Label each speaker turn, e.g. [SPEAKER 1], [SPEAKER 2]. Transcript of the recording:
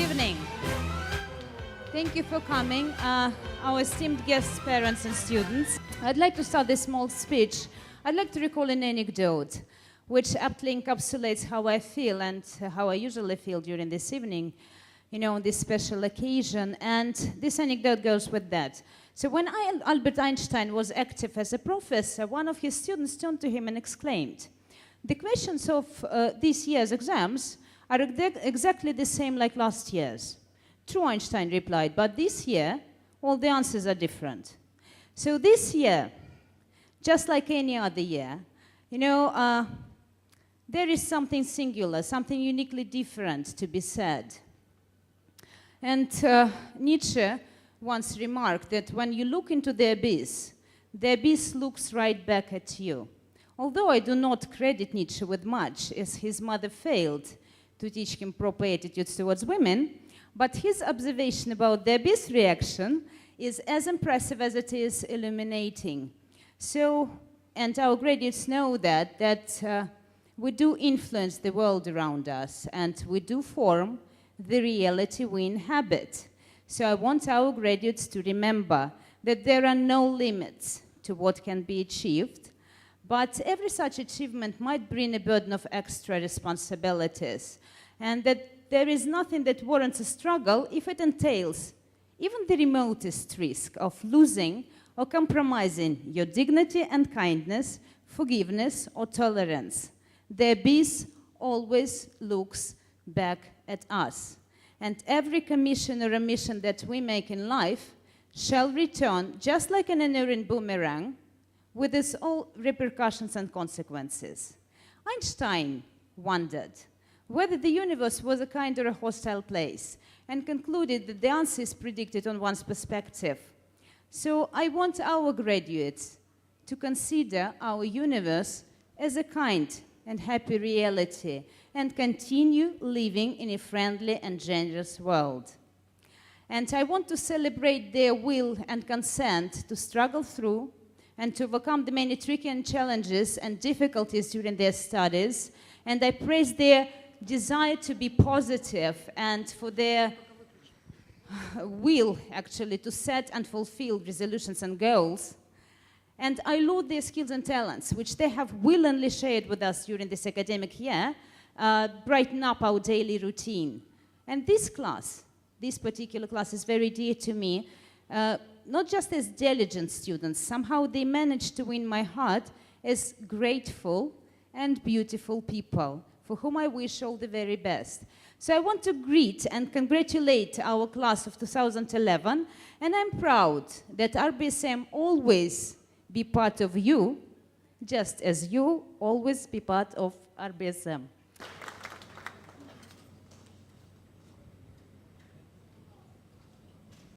[SPEAKER 1] evening. Thank you for coming, our esteemed guests, parents and students. I'd like to start this small speech. I'd like to recall an anecdote which aptly encapsulates how I feel and how I usually feel during this evening, on this special occasion. And this anecdote goes with that. So when Albert Einstein was active as a professor, one of his students turned to him and exclaimed, "The questions of this year's exams are exactly the same like last year's." "True," Einstein replied, "but this year, all the answers are different." So this year, just like any other year, there is something singular, something uniquely different to be said. And Nietzsche once remarked that when you look into the abyss looks right back at you. Although I do not credit Nietzsche with much, as his mother failed to teach him proper attitudes towards women, but his observation about the abyss reaction is as impressive as it is illuminating. So, and our graduates know that we do influence the world around us, and we do form the reality we inhabit. So I want our graduates to remember that there are no limits to what can be achieved, but every such achievement might bring a burden of extra responsibilities, and that there is nothing that warrants a struggle if it entails even the remotest risk of losing or compromising your dignity and kindness, forgiveness or tolerance. The abyss always looks back at us. And every commission or omission that we make in life shall return, just like an inerrant boomerang, with its all repercussions and consequences. Einstein wondered whether the universe was a kind or a hostile place, and concluded that the answer is predicted on one's perspective. So I want our graduates to consider our universe as a kind and happy reality, and continue living in a friendly and generous world. And I want to celebrate their will and consent to struggle through and to overcome the many tricky challenges and difficulties during their studies. And I praise their desire to be positive and for their will, actually, to set and fulfill resolutions and goals. And I laud their skills and talents, which they have willingly shared with us during this academic year, brighten up our daily routine. And this particular class is very dear to me, not just as diligent students. Somehow they managed to win my heart as grateful and beautiful people, for whom I wish all the very best. So I want to greet and congratulate our class of 2011, and I'm proud that RBSM always be part of you, just as you always be part of RBSM.